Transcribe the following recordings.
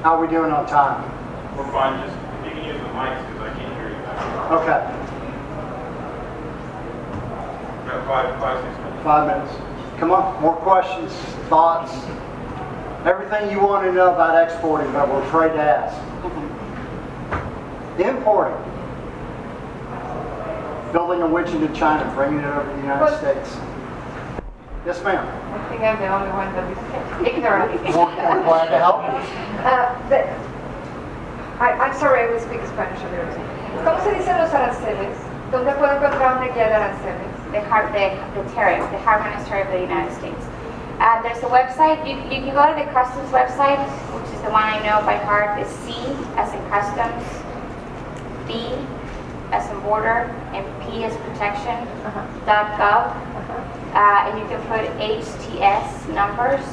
How are we doing on time? We're fine, just if you can use the mics because I can't hear you. Okay. Got 6 minutes. 5 minutes. Come on, more questions, thoughts, everything you want to know about exporting, but we're afraid to ask. Importing. Building a widget in China, bringing it over to the United States. Yes, ma'am. I think I'm the only one that is ignorant. We're glad to help you. I'm sorry, I will speak Spanish. ¿Cómo se dicen los aranceles? ¿Dónde puedo encontrar una guía de aranceles? The tariff, the harmonized tariff of the United States. There's a website, you can go to the customs website, which is the one I know by heart, is C as in customs, B as in border, and P as protection, .gov, and you can put HTS numbers,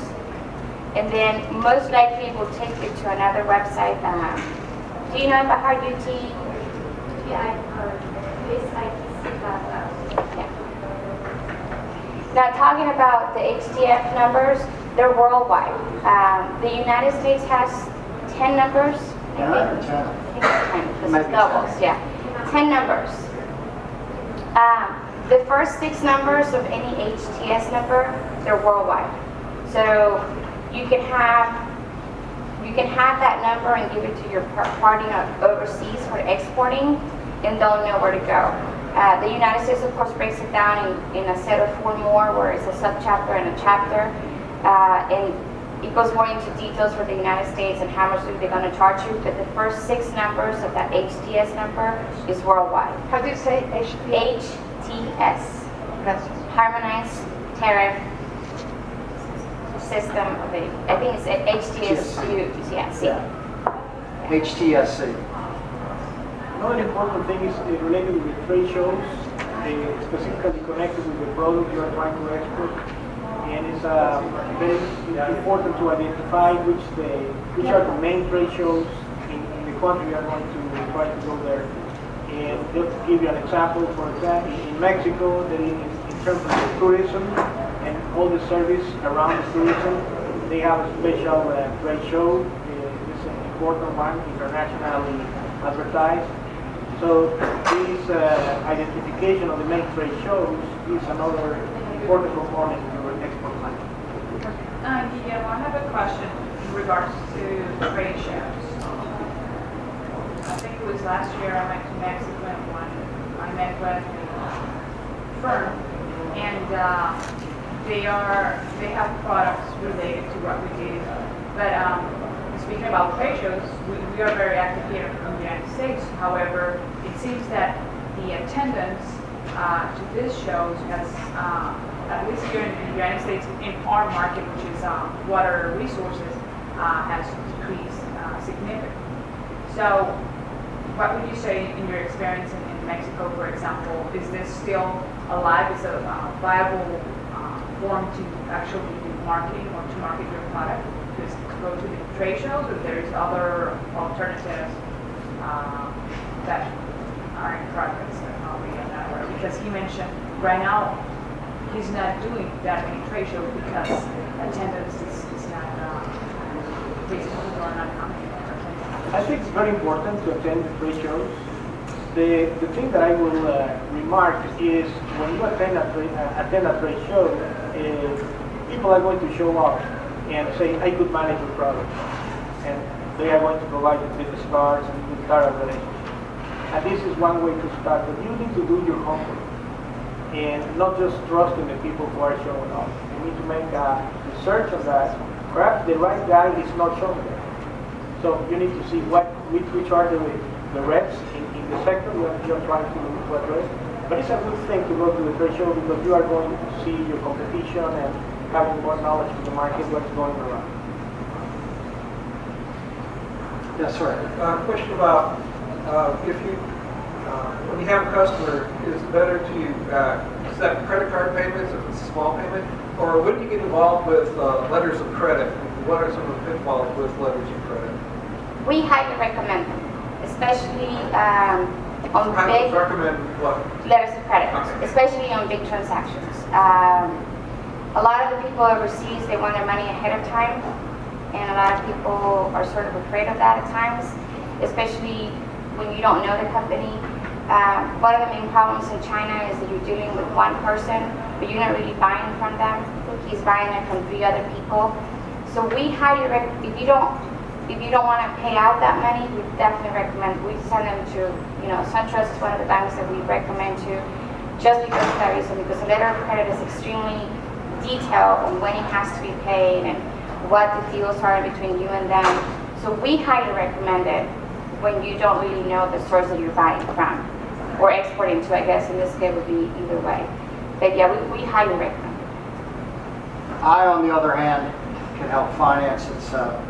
and then most likely it will take you to another website. Do you know by heart UTI or ITC.gov? Yeah. Now, talking about the HTF numbers, they're worldwide. The United States has 10 numbers. I think 10. This is doubles, yeah. 10 numbers. The first 6 numbers of any HTS number, they're worldwide. So you can have that number and give it to your party overseas for exporting, and they'll know where to go. The United States, of course, breaks it down in a set of 4 more, where it's a subchapter and a chapter, and it goes more into details for the United States and how much they're going to charge you. But the first 6 numbers of that HTS number is worldwide. How do you say HTS? HTS, Harmonized Tariff System of it. I think it's HTSU. Yeah. HTSC. Another important thing is related with trade shows, specifically connected with the product you are trying to export. And it's very important to identify which are the main trade shows in the country you are going to try to go there. And just to give you an example, for example, in Mexico, in terms of the tourism and all the service around the tourism, they have a special trade show. It's an important one, internationally advertised. So this identification of the main trade shows is another important component in your export plan. Guillermo, I have a question in regards to trade shows. I think it was last year I went to Mexico and I met with a firm, and they have products related to what we do. But speaking about trade shows, we are very active here in the United States. However, it seems that the attendance to these shows has, at least here in the United States, in our market, which is water resources, has decreased significantly. So, what would you say in your experience in Mexico, for example? Is this still alive? Is it a viable form to actually do marketing or to market your product? Just go to the trade shows, or there's other alternatives that are in progress that are we in that way? Because he mentioned right now he's not doing that many trade shows because attendance is not reasonable or not coming. I think it's very important to attend the trade shows. The thing that I will remark is when you attend a trade show, people are going to show up and say, I could manage your product. And they are going to provide you business cards and you start a relationship. And this is one way to start, but you need to do your homework and not just trust in the people who are showing up. You need to make a research of that. Perhaps the right guy is not showing there. So you need to see which are the reps in the sector that you're trying to address. But it's a good thing to go to the trade show because you are going to see your competition and having more knowledge of the market, what's going around. Yes, sir. Question about when you have a customer, is it better to accept credit card payments if it's a small payment, or when do you get involved with letters of credit? What are some of the pitfalls with letters of credit? We highly recommend them, especially on big recommend what? letters of credit, Okay. especially on big transactions. A lot of the people overseas, they want their money ahead of time, and a lot of people are sort of afraid of that at times, especially when you don't know the company. One of the main problems in China is that you're dealing with one person, but you're not really buying from them. He's buying it from 3 other people. So we highly recommend, if you don't want to pay out that money, we definitely recommend, we send them to, SunTrust is one of the banks that we recommend to, just because of that reason, because the letter of credit is extremely detailed on when it has to be paid and what the deals are between you and them. So we highly recommend it when you don't really know the source that you're buying from, or exporting to, I guess, in this case would be either way. But yeah, we highly recommend it. I, on the other hand, can help finance it, so.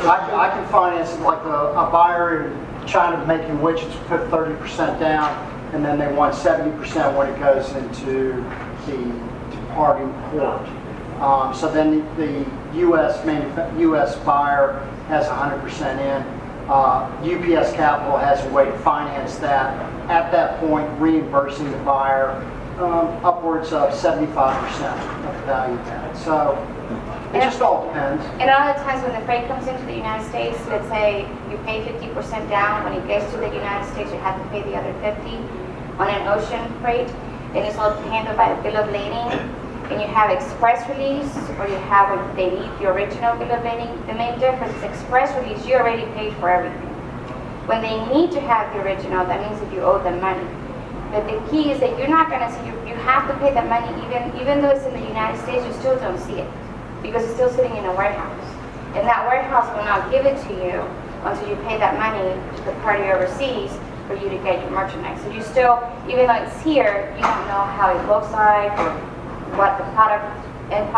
I can finance it like a buyer in China making widgets put 30% down, and then they want 70% when it goes into the departing port. So then the U.S. buyer has 100% in. UPS Capital has a way to finance that. At that point, reimbursing the buyer upwards of 75% of the value of that. So it just all depends. And a lot of times when the freight comes into the United States, let's say you pay 50% down. When it gets to the United States, you have to pay the other 50 on an ocean freight. And it's all handled by the bill of lading. And you have express release, or you have when they need the original bill of lading. The main difference is express release, you already paid for everything. When they need to have the original, that means that you owe them money. But the key is that you're not going to see, you have to pay that money even though it's in the United States, you still don't see it. Because it's still sitting in a warehouse. And that warehouse will not give it to you until you pay that money to the party overseas for you to get your merchandise. So you still, even though it's here, you don't know how it looks like, or what the product and